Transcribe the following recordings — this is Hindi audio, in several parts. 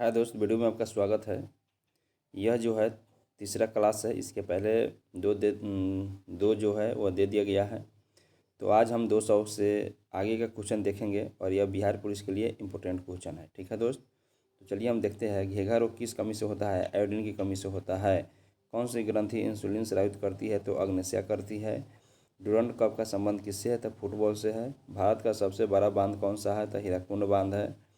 हाय दोस्त, वीडियो में आपका स्वागत है। यह जो है तीसरा क्लास है। इसके पहले दो जो है वह दे दिया गया है। तो आज हम 200 से आगे का क्वेश्चन देखेंगे और यह बिहार पुलिस के लिए इम्पोर्टेंट क्वेश्चन है। ठीक है दोस्त, तो चलिए हम देखते हैं। घेघा रोग किस कमी से होता है? आयोडीन की कमी से होता है। कौन सी ग्रंथि इंसुलिन स्रावित करती है? तो अग्नेस्या करती है। डूरंड कप का संबंध किससे है? तो फुटबॉल से है। भारत का सबसे बड़ा बांध कौन सा है? तो हीराकुंड बांध है।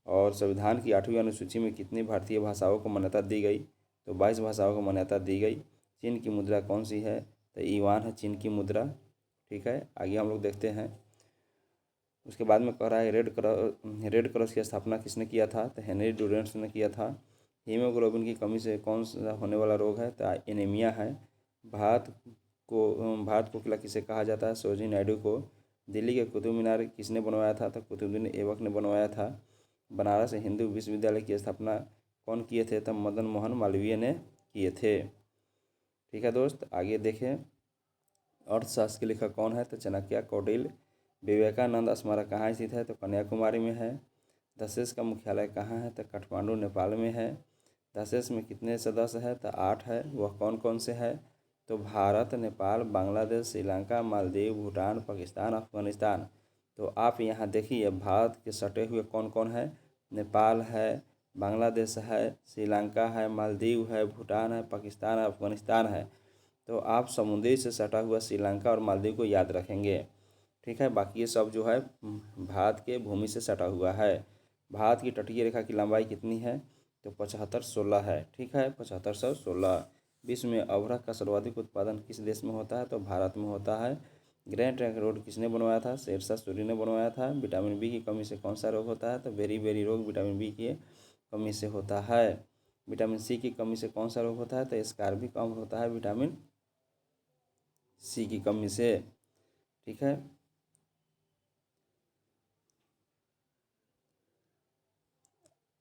और संविधान की 8वीं अनुसूची में कितनी भारतीय भाषाओं को मान्यता दी गई? तो 22 भाषाओं को मान्यता दी गई। चीन की मुद्रा कौन सी है? तो युआन है चीन की मुद्रा। ठीक है, आगे हम लोग देखते हैं। उसके बाद में कह रहा है रेड क्रॉस की स्थापना किसने किया था? तो हेनरी डुरेंट्स ने किया था। हीमोग्लोबिन की कमी से कौन सा होने वाला रोग है? तो एनीमिया है। भारत कोकिला किसे कहा जाता है? सरोजिनी नायडू को। दिल्ली के कुतुब मीनार किसने बनवाया था? तो कुतुबुद्दीन ऐबक ने बनवाया था। बनारस हिंदू विश्वविद्यालय की स्थापना कौन किए थे? तब मदन मोहन मालवीय ने किए थे। ठीक है दोस्त, आगे देखें। अर्थशास्त्र के लेखक कौन है? तो चाणक्य, कौटिल्य। विवेकानंद स्मारक कहाँ स्थित है? तो कन्याकुमारी में है। दशेस का मुख्यालय कहाँ है? तो काठमांडू नेपाल में है। दशेस में कितने सदस्य हैं? तो 8 है। वह कौन कौन से है? तो भारत, नेपाल, बांग्लादेश, श्रीलंका, मालदीव, भूटान, पाकिस्तान, अफगानिस्तान। तो आप यहाँ देखिए, भारत के सटे हुए कौन कौन है? नेपाल है, बांग्लादेश है, श्रीलंका है, मालदीव है, भूटान है, पाकिस्तान है, अफगानिस्तान है। तो आप समुद्री से सटा हुआ श्रीलंका और मालदीव को याद रखेंगे। ठीक है, बाकी ये सब जो है भारत के भूमि से सटा हुआ है। भारत की तटीय रेखा की लंबाई कितनी है? तो 7516 है। ठीक है, 7516। विश्व में अभ्रक का सर्वाधिक उत्पादन किस देश में होता है? तो भारत में होता है। ग्रैंड ट्रंक रोड किसने बनवाया था? शेरशाह सूरी ने बनवाया था। विटामिन बी की कमी से कौन सा रोग होता है? तो बेरी रोग विटामिन बी की कमी से होता है। विटामिन सी की कमी से कौन सा रोग होता है? तो स्कारबिक अम्ल होता है विटामिन सी की कमी से। ठीक है,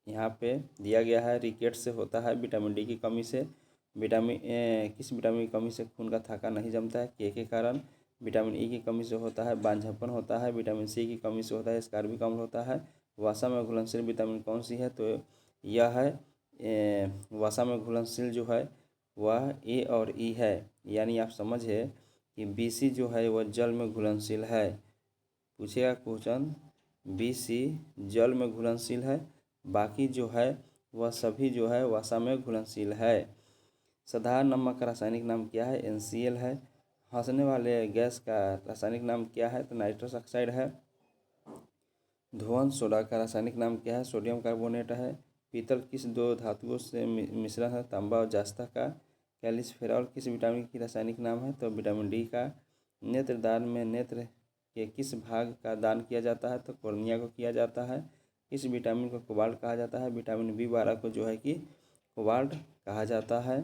यहाँ पे दिया गया है रिकेट्स से होता है विटामिन डी की कमी से। किस विटामिन की कमी से खून का थक्का नहीं जमता है? के कारण। विटामिन ई की कमी से होता है बांझपन होता है। विटामिन सी की कमी से होता है स्कारबिक अम्ल होता है। वसा में घुलनशील विटामिन कौन सी है? तो यह है वसा में घुलनशील जो है वह ए और ई है। यानी आप समझिए कि BC जो है वह जल में घुलनशील है। पूछेगा क्वेश्चन, BC जल में घुलनशील है, बाकी जो है वह सभी जो है वसा में घुलनशील है। साधारण नमक का रासायनिक नाम क्या है? NCl है। हंसने वाले गैस का रासायनिक नाम क्या है? तो नाइट्रस ऑक्साइड है। धोवन सोडा का रासायनिक नाम क्या है? सोडियम कार्बोनेट है। पीतल किस दो धातुओं से मिश्रण है? तांबा और जास्ता का। कैल्सिफेरॉल किस विटामिन की रासायनिक नाम है? तो विटामिन डी का। नेत्रदान में नेत्र के किस भाग का दान किया जाता है? तो कॉर्निया को किया जाता है। किस विटामिन को कोबाल्ट कहा जाता है? विटामिन B12 को जो है कि कोबाल्ट कहा जाता है।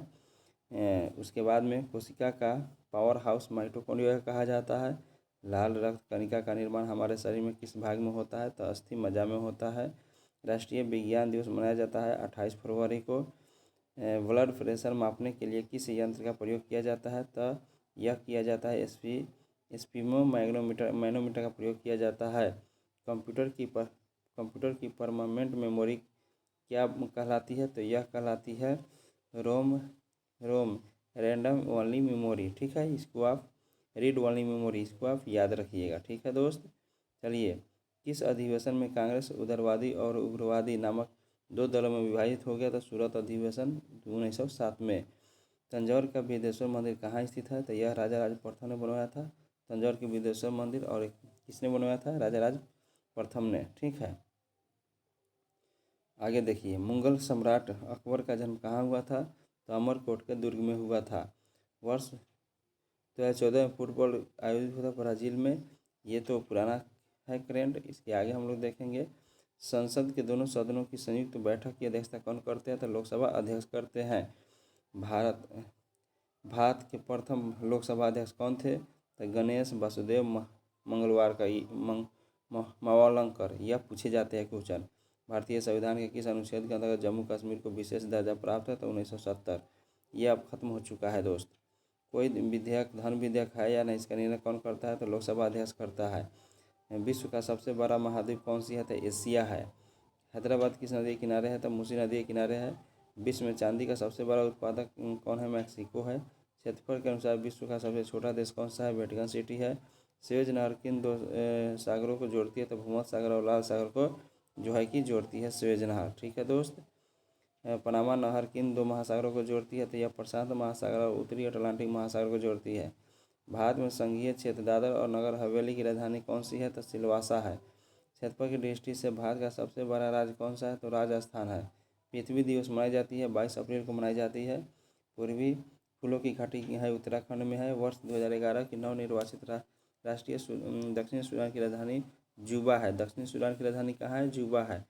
उसके बाद में कोशिका का पावर हाउस माइटोकॉन्ड्रिया कहा जाता है। लाल रक्त कणिका का निर्माण हमारे शरीर में किस भाग में होता है? तो अस्थि मज्जा में होता है। राष्ट्रीय विज्ञान दिवस मनाया जाता है 28 फरवरी को। ब्लड प्रेशर मापने के लिए किस यंत्र का प्रयोग किया जाता है? तो यह किया जाता है एस्पिमो मैनोमीटर का प्रयोग किया जाता है। कंप्यूटर की परमानेंट मेमोरी क्या कहलाती है? तो यह कहलाती है रोम रैंडम ओनली मेमोरी। ठीक है, इसको आप रीड ओनली मेमोरी इसको आप याद रखिएगा। ठीक है दोस्त, चलिए। किस अधिवेशन में कांग्रेस उदारवादी और उग्रवादी नामक दो दलों में विभाजित हो गया? तो सूरत अधिवेशन 1907 में। तंजौर का बिदेश्वर मंदिर कहाँ स्थित है? तो यह राजा राज प्रथम ने बनवाया था। तंजौर के बिदेश्वर मंदिर और किसने बनवाया था? राजा राज प्रथम ने। ठीक है, आगे देखिए। मुगल सम्राट अकबर का जन्म कहाँ हुआ था? तो अमरकोट के दुर्ग में हुआ था। वर्ष 2014 में फुटबॉल आयोजित हुआ था ब्राज़ील में। ये तो पुराना है करेंट। इसके आगे हम लोग देखेंगे। संसद के दोनों सदनों की संयुक्त बैठक की अध्यक्षता कौन करते हैं? तो लोकसभा अध्यक्ष करते हैं। भारत के प्रथम लोकसभा अध्यक्ष कौन थे? तो गणेश वासुदेव मंगलवार का मावलंकर। यह पूछे जाते हैं क्वेश्चन। भारतीय संविधान के किस अनुच्छेद के अंतर्गत जम्मू कश्मीर को विशेष दर्जा प्राप्त है? तो 1970। यह अब खत्म हो चुका है दोस्त। कोई धन विधेयक है या नहीं, इसका निर्णय कौन करता है? तो लोकसभा अध्यक्ष करता है। विश्व का सबसे बड़ा महाद्वीप कौन सी है? तो एशिया है। हैदराबाद किस नदी के किनारे है? तो मूसी नदी के किनारे है। विश्व में चांदी का सबसे बड़ा उत्पादक कौन है? मैक्सिको है। क्षेत्रफल के अनुसार विश्व का सबसे छोटा देश कौन सा है? वेटिकन सिटी है। स्वेज नहर किन दो सागरों को जोड़ती है? तो भूमध्य सागर और लाल सागर को जो है कि जोड़ती है स्वेज नहर। ठीक है दोस्त। पनामा नहर किन दो महासागरों को जोड़ती है? तो यह प्रशांत महासागर और उत्तरी अटलांटिक महासागर को जोड़ती है। भारत में संघीय क्षेत्र दादर और नगर हवेली की राजधानी कौन सी है? तो सिलवासा है। क्षेत्रफल की दृष्टि से भारत का सबसे बड़ा राज्य कौन सा है? तो राजस्थान है। पृथ्वी दिवस मनाई जाती है 22 अप्रैल को मनाई जाती है। पूर्वी फूलों की घाटी है उत्तराखंड में है। वर्ष 2011 की नवनिर्वाचित राष्ट्रीय दक्षिण सूडान की राजधानी जुबा है। दक्षिण सूडान की राजधानी कहाँ है? जुबा है।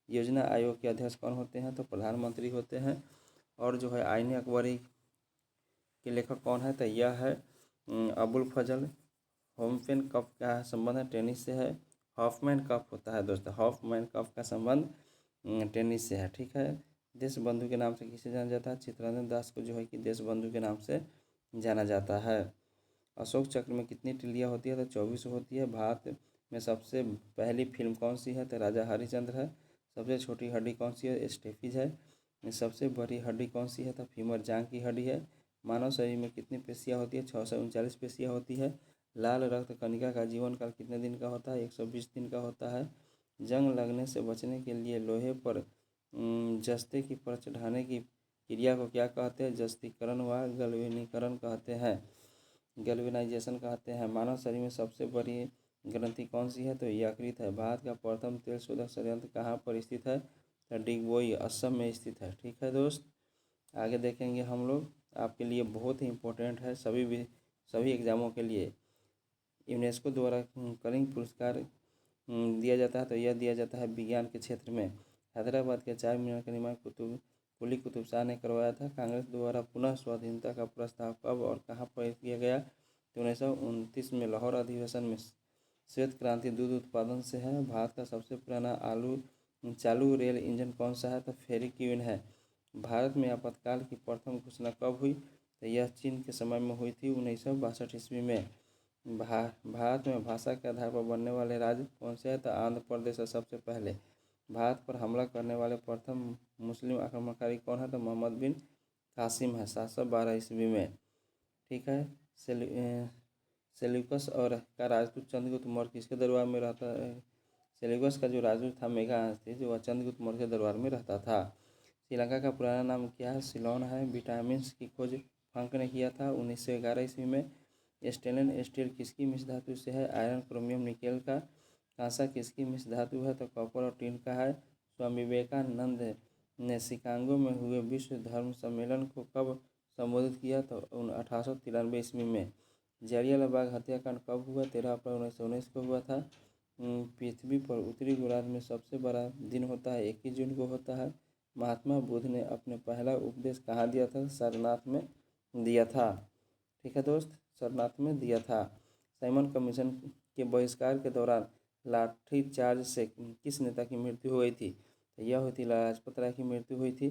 योजना आयोग के अध्यक्ष कौन होते हैं? तो प्रधानमंत्री होते हैं। और जो है आईने अकबरी के लेखक कौन है? तो यह है अबुल फजल। होमपेन कप का संबंध है टेनिस से है। हॉफमैन कप होता है दोस्तों, हॉफमैन कप का संबंध टेनिस से है। ठीक है। देश बंधु के नाम से किसे जाना जाता है? चित्तरंजन दास को जो है कि देश बंधु के नाम से जाना जाता है। अशोक चक्र में कितनी तिल्लियाँ होती है? तो 24 होती है। भारत में सबसे पहली फिल्म कौन सी है? तो राजा हरिश्चंद्र है। सबसे छोटी हड्डी कौन सी है? स्टेफिज है। सबसे बड़ी हड्डी कौन सी है? तो फीमर जांघ की हड्डी है। मानव शरीर में कितनी पेशियाँ होती है? 639 पेशियाँ होती है। लाल रक्त कणिका का जीवन काल कितने दिन का होता है? 120 दिन का होता है। जंग लगने से बचने के लिए लोहे पर जस्ते की परत चढ़ाने की क्रिया को क्या कहते हैं? जस्तीकरण व गैल्वेनीकरण कहते हैं, गैल्वेनाइजेशन कहते हैं। मानव शरीर में सबसे बड़ी ग्रंथि कौन सी है? तो यकृत है। भारत का प्रथम तेल शोधक संयंत्र कहाँ पर स्थित है? तो डिगबोई असम में स्थित है। ठीक है दोस्त। आगे देखेंगे हम लोग, आपके लिए बहुत ही इम्पोर्टेंट है सभी एग्ज़ामों के लिए। यूनेस्को द्वारा कलिंग पुरस्कार दिया जाता है, तो यह दिया जाता है विज्ञान के क्षेत्र में। हैदराबाद के 4 मीनार का निर्माण कुली कुतुब शाह ने करवाया था। कांग्रेस द्वारा पुनः स्वाधीनता का प्रस्ताव कब और कहाँ पर किया गया? तो 1929 में लाहौर अधिवेशन में। श्वेत क्रांति दूध उत्पादन से है। भारत का सबसे पुराना चालू रेल इंजन कौन सा है? तो फेरी क्वीन है। भारत में आपातकाल की प्रथम घोषणा कब हुई? तो यह चीन के समय में हुई थी 1962 ईस्वी में। भारत में भाषा के आधार पर बनने वाले राज्य कौन से हैं? तो आंध्र प्रदेश है सबसे पहले। भारत पर हमला करने वाले प्रथम मुस्लिम आक्रमणकारी कौन है? तो मोहम्मद बिन कासिम है 712 ईस्वी में। ठीक है। सेल्यूकस और का राजदूत चंद्रगुप्त मौर्य किसके दरबार में रहता है? सेल्यूकस का जो राजदूत था मेगास्थी, वह चंद्रगुप्त मौर्य के दरबार में रहता था। श्रीलंका का पुराना नाम क्या है? सिलोन है। विटामिन की खोज फंक ने किया था 1911 ईस्वी में। स्टेनलेस स्टील किसकी मिश्र धातु से है? आयरन, क्रोमियम, निकेल का। कांसा किसकी मिश्र धातु है? तो कॉपर और टिन का है। स्वामी विवेकानंद ने शिकागो में हुए विश्व धर्म सम्मेलन को कब संबोधित किया? तो 1893 ईस्वी में। जालियांवाला बाग हत्याकांड कब हुआ? 13 अप्रैल 1919 को हुआ था। पृथ्वी पर उत्तरी गोलार्ध में सबसे बड़ा दिन होता है 21 जून को होता है। महात्मा बुद्ध ने अपने पहला उपदेश कहाँ दिया था? सारनाथ में दिया था। ठीक है दोस्त, सारनाथ में दिया था। साइमन कमीशन के बहिष्कार के दौरान लाठीचार्ज से किस नेता की मृत्यु हो गई थी? तो यह हुई थी लाला लाजपत राय की मृत्यु हुई थी।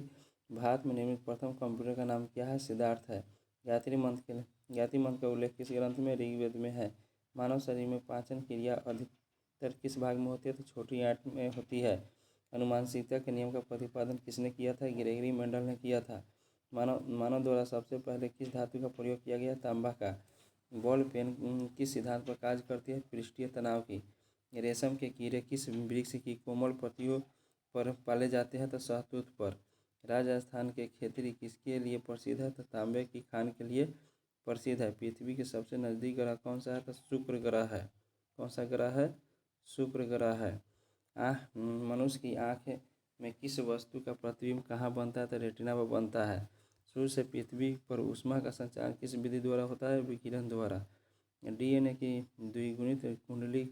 भारत में निर्मित प्रथम कंप्यूटर का नाम क्या है? सिद्धार्थ है। गायत्री मंत्र का उल्लेख किस ग्रंथ में? ऋग्वेद में है। मानव शरीर में पाचन क्रिया अधिकतर किस भाग में होती है? तो छोटी आंत में होती है। अनुमानसिकता के नियम का प्रतिपादन किसने किया था? ग्रेगरी मेंडल ने किया था। मानव द्वारा सबसे पहले किस धातु का प्रयोग किया गया? तांबा का। बॉल पेन किस सिद्धांत पर कार्य करती है? पृष्ठीय तनाव की। रेशम के कीड़े किस वृक्ष की कोमल पत्तियों पर पाले जाते हैं? तो शहतूत पर। राजस्थान के खेतरी किसके लिए प्रसिद्ध है? तो तांबे की खान के लिए प्रसिद्ध है। पृथ्वी के सबसे नज़दीक ग्रह कौन सा है? तो शुक्र ग्रह है। कौन सा ग्रह है? शुक्र ग्रह है। मनुष्य की आँख में किस वस्तु का प्रतिबिंब कहाँ बनता है? तो रेटिना पर बनता है। सूर्य से पृथ्वी पर ऊष्मा का संचार किस विधि द्वारा होता है? विकिरण द्वारा। डीएनए की द्विगुणित कुंडली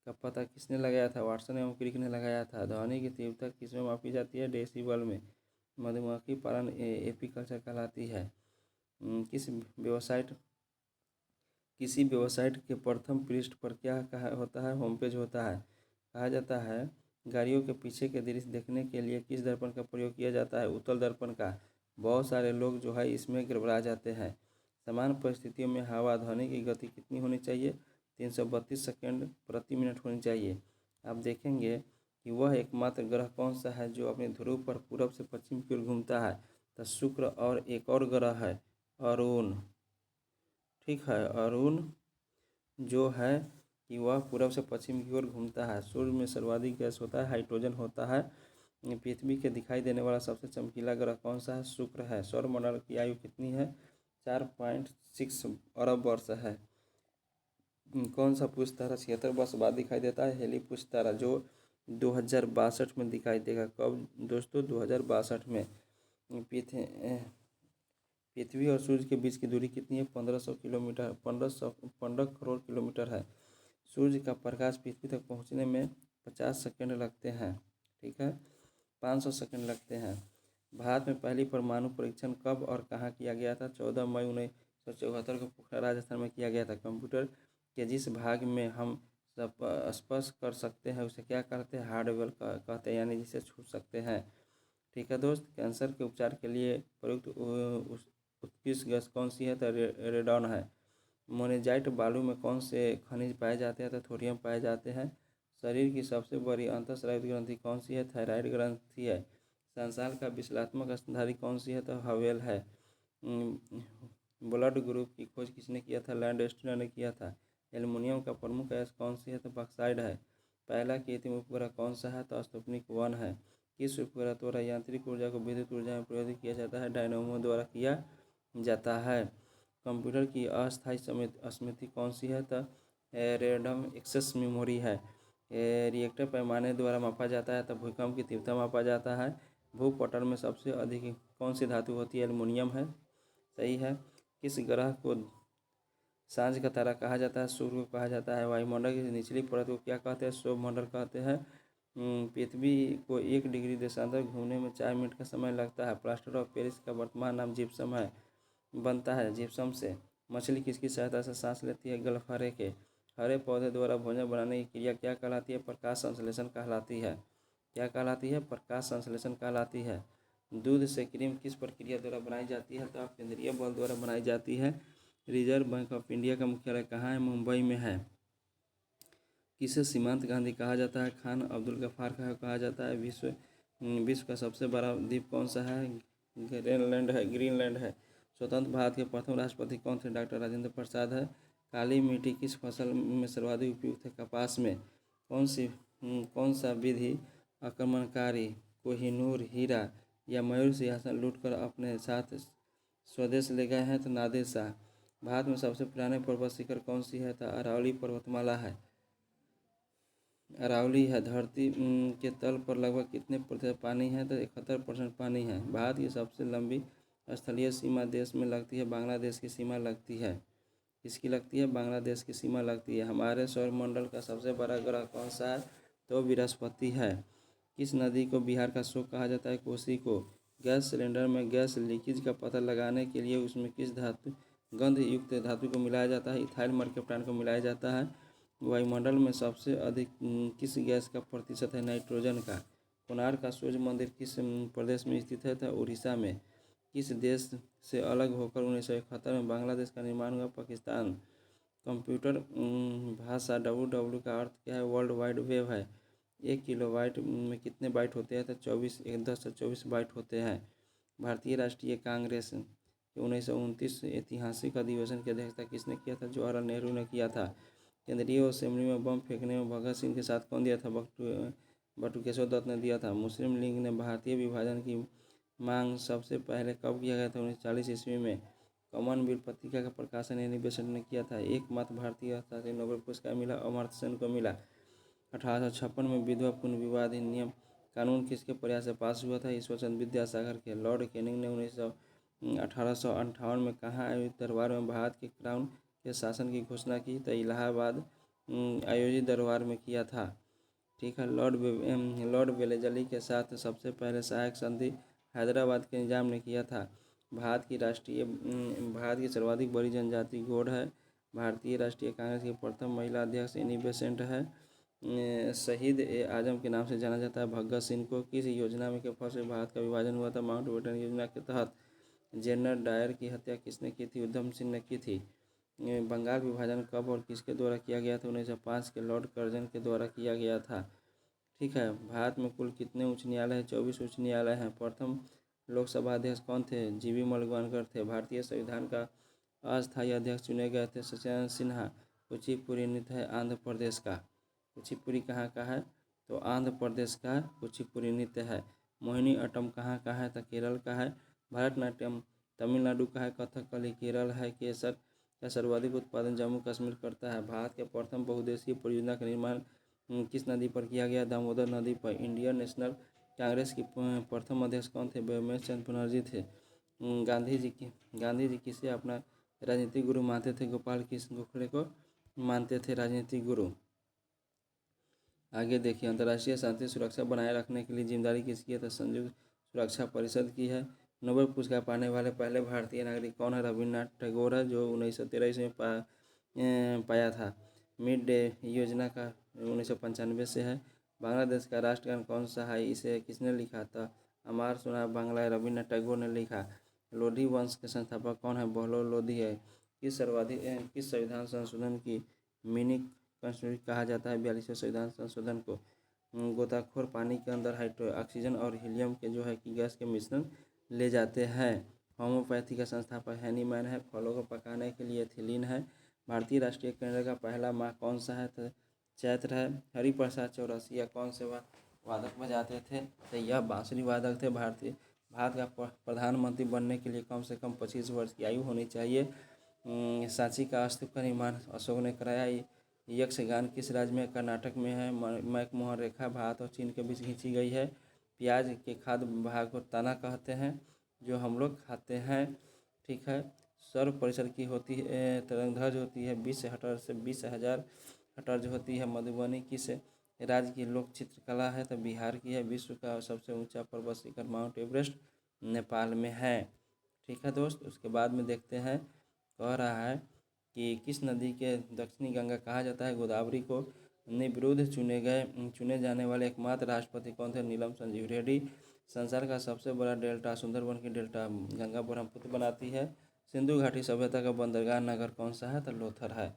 का पता किसने लगाया था? वाटसन एवं क्रिक ने लगाया था। ध्वनि की तीव्रता किसमें मापी जाती है? डेसिबल में। मधुमक्खी पालन एपीकल्चर कहलाती है। किसी वेबसाइट के प्रथम पृष्ठ पर क्या कहा होता है? होम पेज होता है। कहा जाता है गाड़ियों के पीछे के दृश्य देखने के लिए किस दर्पण का प्रयोग किया जाता है? उत्तल दर्पण का। बहुत सारे लोग जो है इसमें गड़बड़ा जाते हैं। समान परिस्थितियों में हवा ध्वनि की गति कितनी होनी चाहिए? 332 सेकंड प्रति मिनट होनी चाहिए। आप देखेंगे कि वह एकमात्र ग्रह कौन सा है जो अपने ध्रुव पर पूरब से पश्चिम की ओर घूमता है। तो शुक्र, और एक और ग्रह है अरुण। ठीक है, अरुण जो है कि वह पूरब से पश्चिम की ओर घूमता है। सूर्य में सर्वाधिक गैस होता है, हाइड्रोजन होता है। पृथ्वी के दिखाई देने वाला सबसे चमकीला ग्रह कौन सा है? शुक्र है। सौरमंडल की आयु कितनी है? 4.6 अरब वर्ष है। कौन सा पुष्प तारा 76 वर्ष बाद दिखाई देता है? हेली पुष्प तारा, जो 2062 में दिखाई देगा। कब दोस्तों? 2062 में। पृथ्वी और सूर्य के बीच की दूरी कितनी है? 1500 किलोमीटर, 15 करोड़ किलोमीटर है। सूर्य का प्रकाश पृथ्वी तक पहुंचने में 50 सेकंड लगते हैं। ठीक है, 500 सेकंड लगते हैं। भारत में पहली परमाणु परीक्षण कब और कहाँ किया गया था? 14 मई 1974 को पोखरा राजस्थान में किया गया था। कंप्यूटर के जिस भाग में हम स्पर्श कर सकते हैं उसे क्या कहते हैं? हार्डवेयर कहते हैं, यानी जिसे छू सकते हैं। ठीक है दोस्त, कैंसर के उपचार के लिए प्रयुक्त उत्कृष्ट गैस कौन सी है? तो रेडॉन है। मोनेजाइट बालू में कौन से खनिज पाए जाते हैं? तो थोरियम पाए जाते हैं। शरीर की सबसे बड़ी अंतःस्रावी ग्रंथि कौन सी है? थायराइड ग्रंथि है। संसार का विश्लेषणात्मक स्तनधारी कौन सी है? तो हवेल है। ब्लड ग्रुप की खोज किसने किया था? लैंडस्टर ने किया था। एल्युमिनियम का प्रमुख अयस्क कौन सी है? तो बॉक्साइड है। पहला कृत्रिम उपग्रह कौन सा है? तो स्पुतनिक 1 है। किस उपग्रह द्वारा यांत्रिक ऊर्जा को विद्युत ऊर्जा में परिवर्तित किया जाता है? डायनामो द्वारा किया जाता है। कंप्यूटर की अस्थायी स्मृति कौन सी है? तो रैंडम एक्सेस मेमोरी है। रिएक्टर पैमाने द्वारा मापा जाता है। तो भूकंप की तीव्रता मापा जाता है। भूपटल में सबसे अधिक कौन सी धातु होती है? एल्युमिनियम है। सही है। किस ग्रह को सांझ का तारा कहा जाता है? सूर्य को कहा जाता है। वायुमंडल की निचली परत को क्या कहते हैं? सौरमंडल कहते हैं। पृथ्वी को 1 डिग्री देशांतर घूमने में 4 मिनट का समय लगता है। प्लास्टर ऑफ पेरिस का वर्तमान नाम जिप्सम है, बनता है जिप्सम से। मछली किसकी सहायता से सांस लेती है? गलफरे के। हरे पौधे द्वारा भोजन बनाने की क्रिया क्या कहलाती है? प्रकाश संश्लेषण कहलाती है। क्या कहलाती है? प्रकाश संश्लेषण कहलाती है। दूध से क्रीम किस प्रक्रिया द्वारा बनाई जाती है? तो अपकेंद्रीय बल द्वारा बनाई जाती है। रिजर्व बैंक ऑफ इंडिया का मुख्यालय कहाँ है? मुंबई में है। किसे सीमांत गांधी कहा जाता है? खान अब्दुल गफ्फार का कहा जाता है। विश्व का सबसे बड़ा द्वीप कौन सा है? ग्रीनलैंड है। स्वतंत्र भारत के प्रथम राष्ट्रपति कौन थे? डॉक्टर राजेंद्र प्रसाद है। काली मिट्टी किस फसल में सर्वाधिक उपयुक्त है? कपास में। कौन सा विधि आक्रमणकारी कोहिनूर हीरा या मयूर सिंहासन लूटकर अपने साथ स्वदेश ले गए हैं? तो नादिर शाह। भारत में सबसे पुराने पर्वत शिखर कौन सी है? तो अरावली पर्वतमाला है। अरावली है। धरती के तल पर लगभग कितने प्रतिशत पानी है? तो 71% पानी है। भारत की सबसे लंबी स्थलीय सीमा देश में लगती है? बांग्लादेश की सीमा लगती है। किसकी लगती है? बांग्लादेश की सीमा लगती है। हमारे सौरमंडल का सबसे बड़ा ग्रह कौन सा है? तो बृहस्पति है। किस नदी को बिहार का शोक कहा जाता है? कोसी को। गैस सिलेंडर में गैस लीकेज का पता लगाने के लिए उसमें किस धातु गंध युक्त धातु को मिलाया जाता है? इथाइल मर्क्यूप्टान को मिलाया जाता है। वायुमंडल में सबसे अधिक किस गैस का प्रतिशत है? नाइट्रोजन का। कोणार्क का सूर्य मंदिर किस प्रदेश में स्थित है? तो उड़ीसा में। किस देश से अलग होकर 1971 में बांग्लादेश का निर्माण हुआ? पाकिस्तान। कंप्यूटर भाषा WW का अर्थ क्या है? वर्ल्ड वाइड वेब है। 1 किलोबाइट में कितने बाइट होते हैं? तो 1024 बाइट होते हैं। भारतीय राष्ट्रीय कांग्रेस के 1929 ऐतिहासिक अधिवेशन की अध्यक्षता किसने किया था? जवाहरलाल नेहरू ने किया था। केंद्रीय असेंबली में बम फेंकने में भगत सिंह के साथ कौन दिया था? बटुकेश्वर दत्त ने दिया था। मुस्लिम लीग ने भारतीय विभाजन की मांग सबसे पहले कब किया गया था? 1940 ईस्वी में। कॉमनवेल्थ पत्रिका का प्रकाशन एनी बेसेंट ने किया था। एकमात्र भारतीय अर्थशास्त्री नोबेल पुरस्कार मिला? अमर्त्य सेन को मिला। 1856 में विधवा पुनर्विवाह अधिनियम कानून किसके प्रयास से पास हुआ था? ईश्वरचंद्र विद्यासागर के। लॉर्ड कैनिंग ने 1858 में कहाँ आयोजित दरबार में भारत के क्राउन के शासन की घोषणा की? तो इलाहाबाद आयोजित दरबार में किया था। ठीक है। लॉर्ड वेलेजली के साथ सबसे पहले सहायक संधि हैदराबाद के निजाम ने किया था। भारत की सर्वाधिक बड़ी जनजाति गौड़ है। भारतीय राष्ट्रीय कांग्रेस की प्रथम महिला अध्यक्ष एनी बेसेंट है। शहीद ए आजम के नाम से जाना जाता है भगत सिंह को। किस योजना में के फल से भारत का विभाजन हुआ था? माउंटबेटन योजना के तहत। जनरल डायर की हत्या किसने की थी? उधम सिंह ने की थी। बंगाल विभाजन कब और किसके द्वारा किया गया था? 1905 के लॉर्ड कर्जन के द्वारा किया गया था। ठीक है। भारत में कुल कितने उच्च न्यायालय हैं? 24 उच्च न्यायालय हैं। प्रथम लोकसभा अध्यक्ष कौन थे? जीवी मलगवानकर थे। भारतीय संविधान का अस्थायी अध्यक्ष चुने गए थे सत्येंद्र सिन्हा। कुचिपुड़ी नृत्य है आंध्र प्रदेश का। कुचिपुड़ी कहाँ का है? तो आंध्र प्रदेश का कुचिपुड़ी नृत्य है। मोहिनी अट्टम कहाँ का है? तो केरल का है। भरतनाट्यम तमिलनाडु का है। कथकली केरल है। केसर का सर्वाधिक उत्पादन जम्मू कश्मीर करता है। भारत के प्रथम बहुउद्देशीय परियोजना का निर्माण किस नदी पर किया गया? दामोदर नदी पर। इंडियन नेशनल कांग्रेस की प्रथम अध्यक्ष कौन थे? ब्रह्मेश चंद्र बनर्जी थे। गांधी जी किसे अपना राजनीतिक गुरु मानते थे? गोपाल कृष्ण गोखले को मानते थे राजनीतिक गुरु। आगे देखिए, अंतर्राष्ट्रीय शांति सुरक्षा बनाए रखने के लिए जिम्मेदारी किसकी है? तो संयुक्त सुरक्षा परिषद की है। नोबेल पुरस्कार पाने वाले पहले भारतीय नागरिक कौन है? रविन्द्रनाथ टैगोर है, जो 1913 में पाया था। मिड डे योजना का 1995 से है। बांग्लादेश का राष्ट्रगान कौन सा है? इसे किसने लिखा था? अमार सुना बांग्ला रविन्द्रनाथ टैगोर ने लिखा। लोधी वंश के संस्थापक कौन है? बहलोल लोधी है। किस संविधान संशोधन की मिनी कॉन्स्टिट्यूशन कहा जाता है? 42वें संविधान संशोधन को। गोताखोर पानी के अंदर हाइड्रो ऑक्सीजन और हीलियम के जो है कि गैस के मिश्रण ले जाते हैं। होम्योपैथी का संस्थापक हैनीमैन है। फलों को पकाने के लिए एथिलीन है। भारतीय राष्ट्रीय कैलेंडर का पहला माह कौन सा है? तो चैत्र है। हरिप्रसाद चौरसिया कौन से वादक बजाते थे? तो यह बांसुरी वादक थे। भारत का प्रधानमंत्री बनने के लिए कम से कम 25 वर्ष की आयु होनी चाहिए। सांची का स्तूप का निर्माण अशोक ने कराया। यक्षगान किस राज्य में? कर्नाटक में है। मैकमोहन रेखा भारत और चीन के बीच खींची गई है। प्याज के खाद्य भाग को तना कहते हैं, जो हम लोग खाते हैं। ठीक है। सर्व परिसर की होती है तरंगध्वज होती है 20 हेक्टेयर से 20,000 हेक्टेयर जो होती है। मधुबनी किस राज्य की लोक चित्रकला है? तो बिहार की है। विश्व का सबसे ऊंचा पर्वत शिखर माउंट एवरेस्ट नेपाल में है। ठीक है दोस्त, उसके बाद में देखते हैं, कह रहा है कि किस नदी के दक्षिणी गंगा कहा जाता है? गोदावरी को। निर्विरोध चुने जाने वाले एकमात्र राष्ट्रपति कौन थे? नीलम संजीव रेड्डी। संसार का सबसे बड़ा डेल्टा सुंदरबन की डेल्टा गंगा ब्रह्मपुत्र बनाती है। सिंधु घाटी सभ्यता का बंदरगाह नगर कौन सा है? तो लोथर है।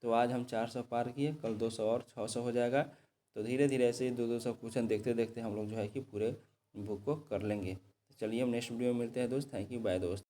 तो आज हम 400 पार किए, कल 200 और 600 हो जाएगा। तो धीरे धीरे ऐसे ही 200 क्वेश्चन देखते देखते हम लोग जो है कि पूरे बुक को कर लेंगे। तो चलिए हम नेक्स्ट वीडियो में मिलते हैं दोस्त। थैंक यू, बाय दोस्त।